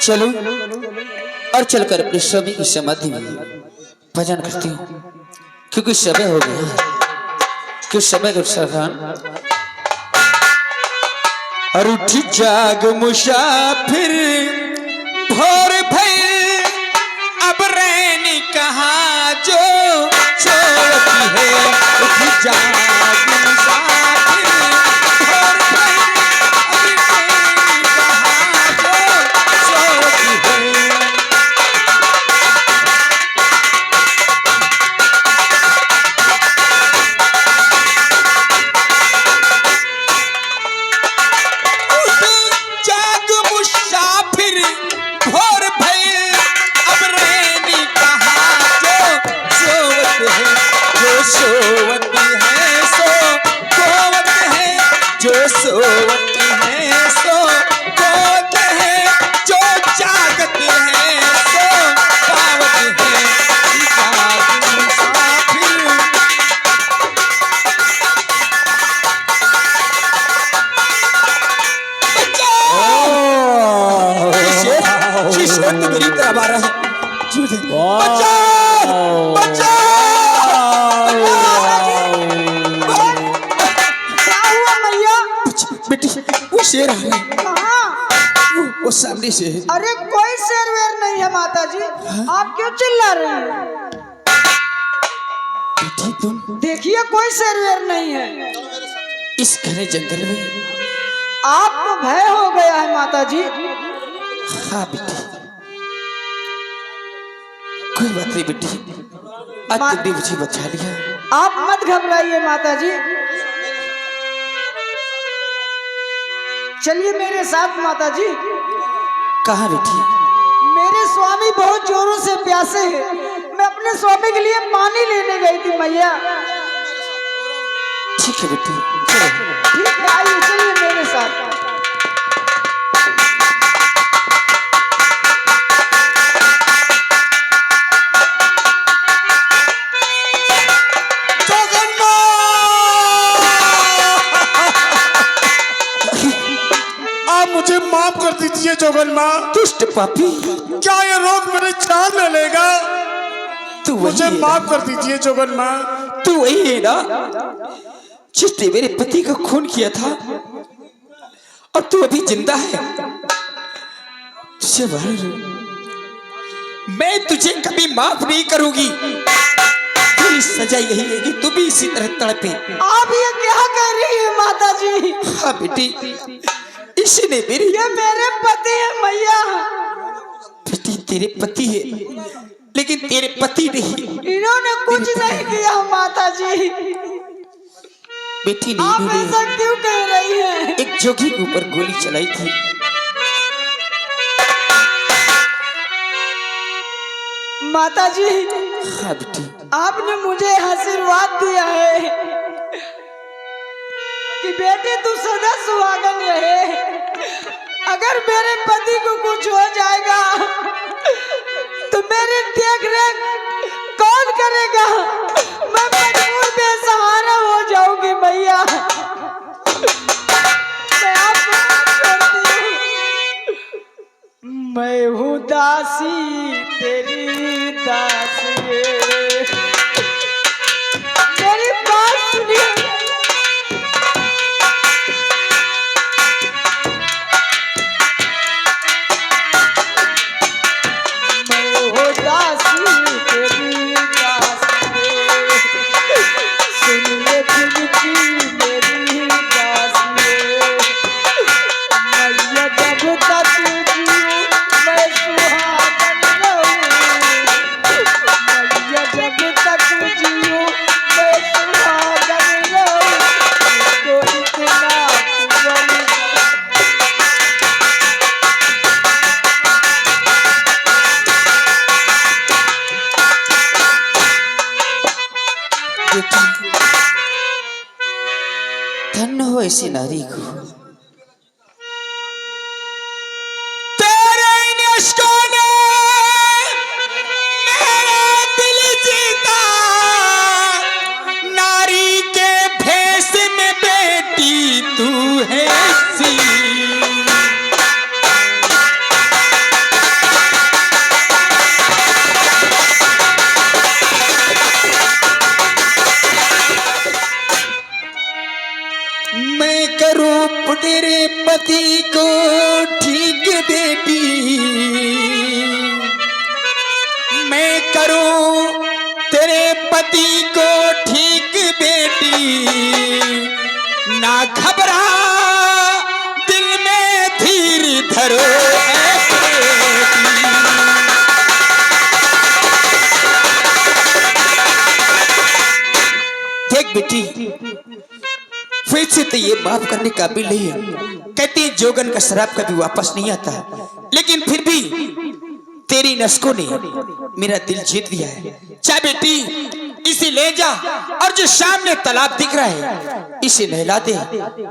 चलो और चलकर अपने स्वामी की समाधि में भजन करती हूँ, क्योंकि समय हो गया, क्यों समय के साधन। और उठ जाग मुसाफिर भोर भई, अब रैनी कहाँ जो सोती है। उठ जाग मुसाफिर भोर भई, अब रैनी कहाँ जो सोती है। सोवती है सो कोवत है, जो सोवती है सो कोवत है, जो जागती है सो पावत है। जाग मुसाफिर तो मेरी तरफ आ रहा है। बेटी वो शेर आ रहा है, वो सामने से। अरे कोई शेर वेर नहीं है माता जी। आप क्यों चिल्ला रहे हैं? बेटी तुम देखिए कोई शेर वेर नहीं है। इस घने जंगल में आपको भय हो गया है माता जी। हाँ बेटी, कोई बात नहीं बेटी, आज तुमने मुझे बचा लिया। आप मत घबराइए माता जी, चलिए मेरे साथ माता जी। कहाँ बेटी? मेरे स्वामी बहुत जोरों से प्यासे हैं, मैं अपने स्वामी के लिए पानी लेने गई थी मैया। ठीक है बेटी, चलो। ठीक है, आइए चलिए मेरे साथ। मुझे माफ कर दीजिए जोगन माँ। दुष्ट पापी, क्या ये रोग मेरी जान ले लेगा? तू मुझे माफ कर दीजिए जोगन माँ। तू वही है ना जिसने मेरे पति का खून किया था, और तू अभी जिंदा है। तुझे मैं तुझे कभी माफ नहीं करूंगी। तेरी सजा यही है कि तू भी इसी तरह तड़पे। आप ये क्या कह रही है माता जी? हाँ बेटी, इसने मेरी, ये मेरे पति है मैया। बेटी तेरे पति है, लेकिन तेरे पति नहीं। इन्होंने कुछ नहीं किया माता जी। बेटी आप नहीं, ऐसा क्यों कह रही हैं? एक जोगी के ऊपर गोली चलाई थी। माता जी, हाँ बेटी, आपने मुझे आशीर्वाद दिया है कि बेटी तू सदा सुहागन रहे। अगर मेरे पति को कुछ हो जाएगा तो मेरी देख रेख कौन करेगा? मैं मजबूर बेसहारा हो जाऊंगी मैया। मैं आपको छोड़ती हूँ। मैं हूँ दासी तेरी दासी, मेरी बात सुनिए। धन्य हो ऐसी नारी को। मैं करूँ तेरे पति को ठीक बेटी, मैं करूँ तेरे पति को ठीक बेटी, ना घबरा दिल में धीर धरो ऐ बेटी। देख बेटी, फिर से तो ये माफ करने काबिल नहीं है। कहती है जोगन का शराब कभी वापस नहीं आता, लेकिन फिर भी तेरी नस्कों ने मेरा दिल जीत लिया है। चाहे बेटी इसे ले जा, और जो सामने तालाब दिख रहा है इसे नहला दे,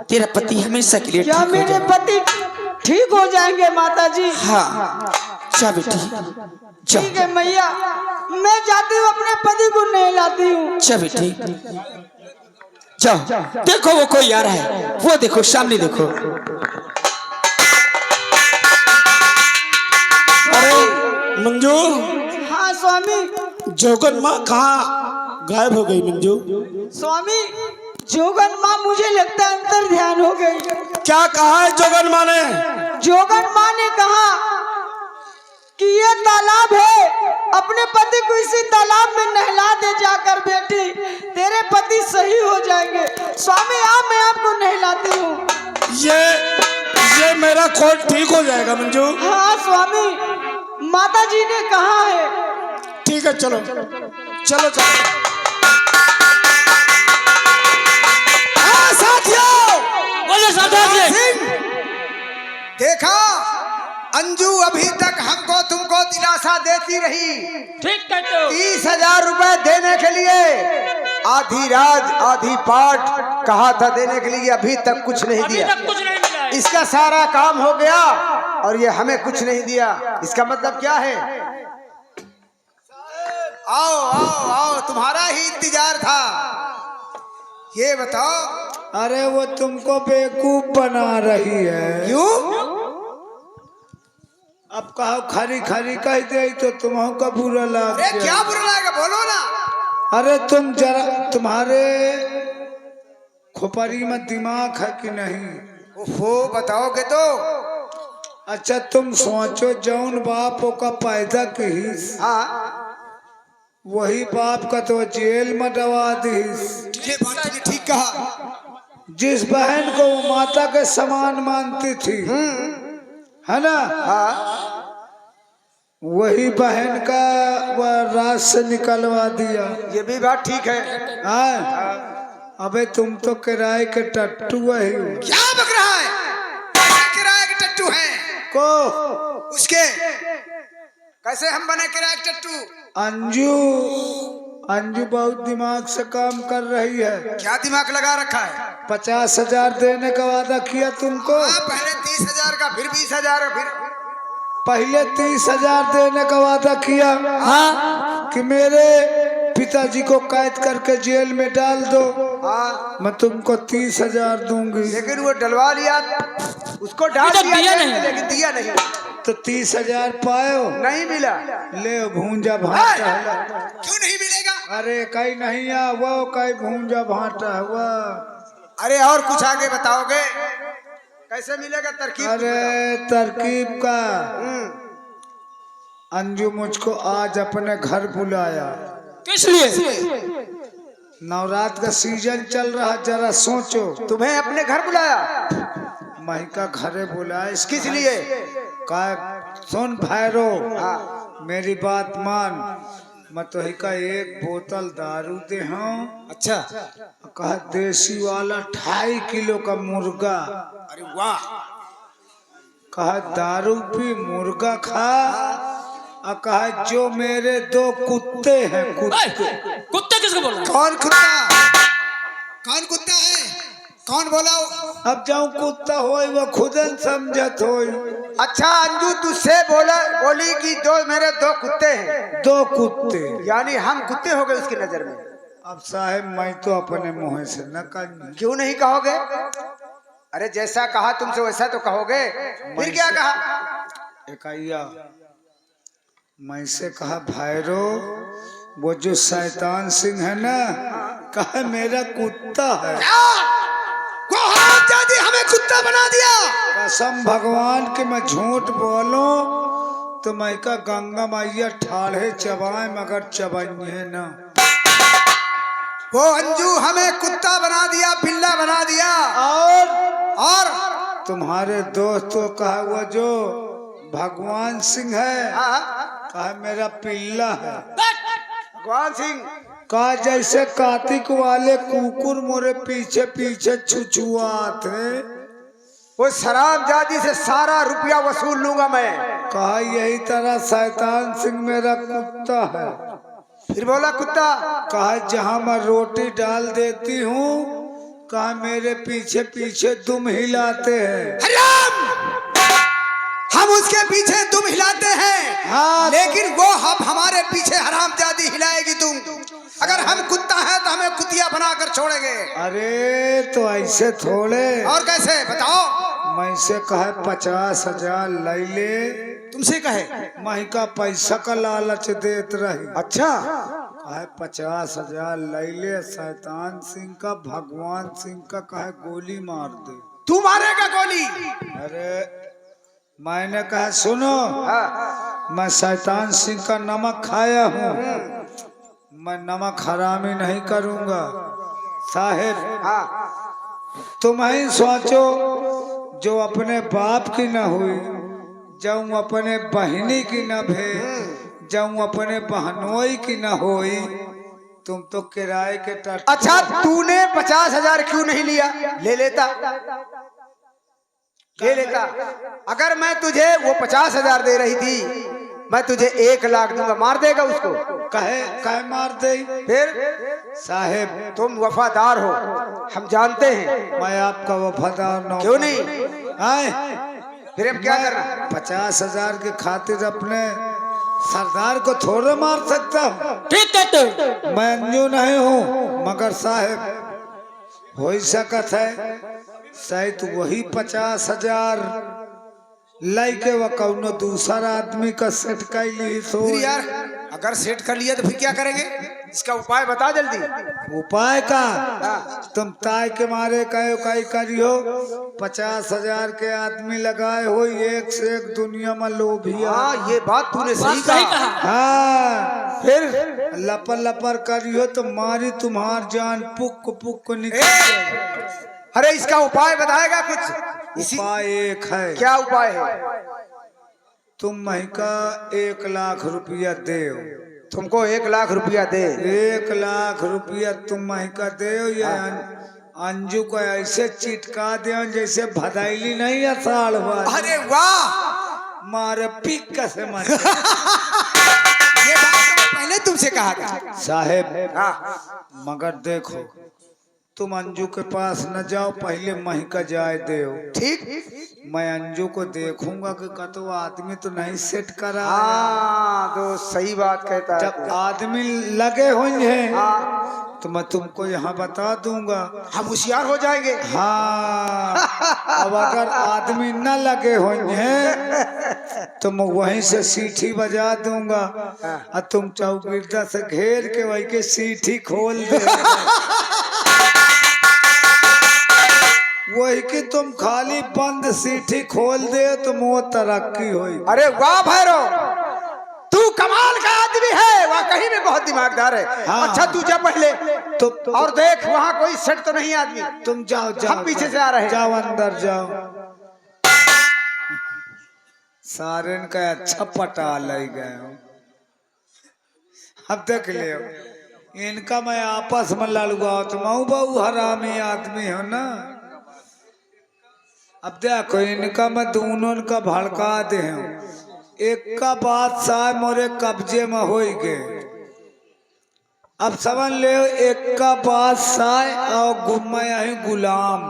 तेरा पति हमेशा के लिए क्या ठीक हो मेरे जाएगा। पति ठीक हो जाएंगे माता जी? हाँ जा बेटी जा, ठीक है मैया, मैं जाती हूँ अपने पति को नहलाती हूँ। जा बेटी जाओ। देखो वो कोई आ रहा है, वो देखो सामने देखो। अरे मंजू, हाँ स्वामी। जोगन माँ कहाँ गायब हो गई मंजू? स्वामी जोगन माँ मुझे लगता है अंतर ध्यान हो गई। क्या कहा है जोगन माँ ने? जोगन माँ ने कहा कि ये तालाब है, अपने पति को इसी तालाब में नहला दे जाकर बेटी, तेरे पति सही हो जाएंगे। स्वामी आप, मैं आपको नहलाती हूँ। ये मेरा खोट ठीक हो जाएगा मंजू। हाँ स्वामी, माता जी ने कहा है। ठीक है चलो चलो चलो। साथियों, बोले सरदार जी। देखा अंजू अभी तक हमको तुमको दिलासा देती रही। ठीक कहते हो। 30,000 रुपए देने के लिए, आधी राज आधी पाठ कहा था देने के लिए, अभी तक कुछ नहीं दिया। कुछ नहीं मिला है। इसका सारा काम हो गया और ये हमें कुछ नहीं दिया। इसका मतलब क्या है? आओ आओ आओ, तुम्हारा ही इंतजार था। ये बताओ। अरे वो तुमको बेवकूफ बना रही है। क्यों? अब कहो खरी खरी कह दे तो तुम्हारा का बुरा लग अरे जाए। क्या बुरा लगेगा, बोलो ना। अरे तुम जरा, तुम्हारे खोपड़ी में दिमाग है कि नहीं? ओहो, बताओगे तो। अच्छा तुम सोचो, जौन बाप का पैदा की हाँ, वही बाप का तो जेल में दबा दी। ये बात तुमने ठीक कहा। जिस बहन को वो माता के समान मानती थी, है ना, हाँ, वही बहन का वह राज से निकलवा दिया। ये भी बात ठीक है। हाँ, अबे तुम तो किराए के टट्टू ही हो। क्या बक रहा है? कैसे किराए के टट्टू हैं? को उसके कैसे हम बने किराए के टट्टू? अंजू बहुत दिमाग से काम कर रही है। क्या दिमाग लगा रखा है? 50,000 देने का वादा किया तुमको। हाँ, पहले 30,000 का, फिर 20,000 का, फिर पहले 30,000 देने का वादा किया। हाँ कि मेरे पिताजी को कैद करके जेल में डाल दो, हाँ, मैं तुमको 30,000 दूंगी। लेकिन वो डलवा लिया, उसको डाल तो दिया दिया जेल में, नहीं। लेकिन दिया नहीं। तो 30,000 पायो, नहीं मिला। ले भूंजा भाटा। क्यों नहीं मिलेगा? अरे कहीं नहीं आ वो, कहीं भूंजा भाटा हुआ। अरे और कुछ आगे बताओगे? कैसे मिलेगा? तरकीब अरे तरकीब का, हम्म, अंजू मुझको आज अपने घर बुलाया। किस लिए? नवरात्र का सीजन चल रहा, जरा सोचो। तुम्हें अपने घर बुलाया? मही का घरे बुलाया। किस लिए? का सुन भैरो, हाँ, मेरी बात मान, मैं तो ही का एक बोतल दारू दे हूँ। अच्छा। कहा देसी वाला 2.5 किलो का मुर्गा। अरे वाह। कहा दारू पी मुर्गा खा, और कहा जो मेरे 2 कुत्ते हैं, कुत्ते। कुत्ते किसको बोल रहा है? कौन कुत्ता? कौन कुत्ता है? कौन बोला? अब जाऊं कुत्ता होई वो खुदन समझत होई। अच्छा, अंजू तुझसे बोली कि मेरे 2 कुत्ते हैं। 2 कुत्ते। यानी हम कुत्ते हो गए उसकी नजर में। अब साहेब मैं तो अपने मुंह से न कर। क्यों नहीं कहोगे? अरे जैसा कहा तुमसे वैसा तो कहोगे। फिर क्या कहा? एकैया मैं से कहा भैरो, वो जो शैतान सिंह है ना, कहा मेरा कुत्ता है। कहा हमें कुत्ता बना दिया। कसम भगवान के मैं झूठ बोलूं तो मैं का गंगा मैया ठाड़े चबाए मगर चबाइए ना। वो अंजू हमें कुत्ता बना दिया, बिल्ला बना दिया। और तुम्हारे दोस्तों कहा हुआ जो भगवान सिंह है, कहा मेरा पिल्ला है। भगवान सिंह कहा जैसे कार्तिक वाले कुकुर मोरे पीछे पीछे छुछुआते, वो शराब जादी से सारा रुपया वसूल लूंगा मैं। कहा यही तरह शैतान सिंह मेरा कुत्ता है। फिर बोला कुत्ता, कहा जहां मैं रोटी डाल देती हूँ, कहा मेरे पीछे पीछे दुम हिलाते हैं। हराम, हम उसके पीछे तुम हिलाते हैं। हाँ, लेकिन वो हम हमारे पीछे हराम जादी हिलाएगी तुम। अगर हम कुत्ता है तो हमें कुतिया बनाकर छोड़ेंगे। अरे तो ऐसे थोड़े। और कैसे बताओ? मैं से कहे 50,000 ले ले। तुमसे कहे? मैं का पैसा का लालच देत रही। अच्छा, कहे 50,000 ले ले, शैतान सिंह का भगवान सिंह का कहे गोली मार दे। तू मारेगा गोली? अरे मैंने कहा सुनो, मैं शैतान सिंह का नमक खाया हूँ, मैं नमक हरामी नहीं करूँगा। साहेब तुम ही सोचो, जो अपने बाप की न हुई, जाऊं अपने बहनी की न भे, जाऊं अपने बहनोई की न होई, तुम तो किराए के टट। अच्छा, तूने 50,000 क्यों नहीं लिया? ले लेता, ले लेता। अगर मैं तुझे वो 50,000 दे रही थी, मैं तुझे 1 लाख दूंगा, मार देगा उसको? कहे मार दे। फिर साहेब तुम वफादार हो, हम जानते हैं। मैं आपका वफादार न। क्यों नहीं? आए फिर अब क्या करना? 50,000 की खातिर अपने सरदार को थोड़े मार सकता हूँ। ठीक है तो मैं अंजू नहीं हूँ, मगर साहेब हो सकत है शायद वही 50,000 लाइके व कौनो दूसरा आदमी का सेट कर ली। तो फिर यार अगर सेट कर लिया तो फिर क्या करेंगे? इसका उपाय बता जल्दी। उपाय का तुम ताय के मारे कहो कई करियो, 50,000 के आदमी लगाए हो, एक से एक दुनिया में लोभिया। हाँ, ये बात तूने सही कहा। हाँ, फिर लपर लपर करियो तो मारी तुम्हार जान पुक पुक निकल। अरे इसका उपाय बताएगा कुछ? उपाय एक है। क्या उपाय है? तुम महका 1 लाख रुपया दे। तुमको 1 लाख रुपया दे? 1 लाख रुपया तुम महका दे, या अंजू को ऐसे चिटका दे जैसे भदाइली नहीं है साल भर। अरे वाह, मारे पिक कैसे मारे। ये बात तो पहले तुमसे कहा था। साहेब हाँ, मगर देखो, तुम अंजू के पास न जाओ, पहले महका जाए दे। ठीक। मैं अंजू को देखूंगा कि कतो आदमी तो नहीं सेट करा। हाँ, तो सही बात कहता है। जब आदमी लगे होंगे तो मैं तुमको यहाँ बता दूंगा, हम होशियार हो जाएंगे। हाँ। अब अगर आदमी न लगे होंगे तो मैं वहीं से सीटी बजा दूंगा, और तुम चौकीदार से घेर के वही के सीटी खोल दे। वही कि तुम खाली बंद सीटी खोल दे तो मोह तरक्की होई। अरे वाह भैरव, तू कमाल का आदमी है, वह कहीं में बहुत दिमागदार है। हाँ। अच्छा तू जा पहले तो और देख वहाँ कोई सेट तो नहीं आदमी। तुम जाओ जाओ, हम पीछे से आ रहे हैं। जाओ अंदर जाओ। सारन का अच्छा पटा ले गए। अब देख लियो, इनका मैं आपस में लड़ुआ तो मैं बहु हरामी आदमी हो ना। अब देखो, इनका मैं दोनों का भड़का दे हूँ। एक का बादशाह मोरे कब्जे में हो गए। अब समझ ले, एक का बादशाह और मैं गुलाम।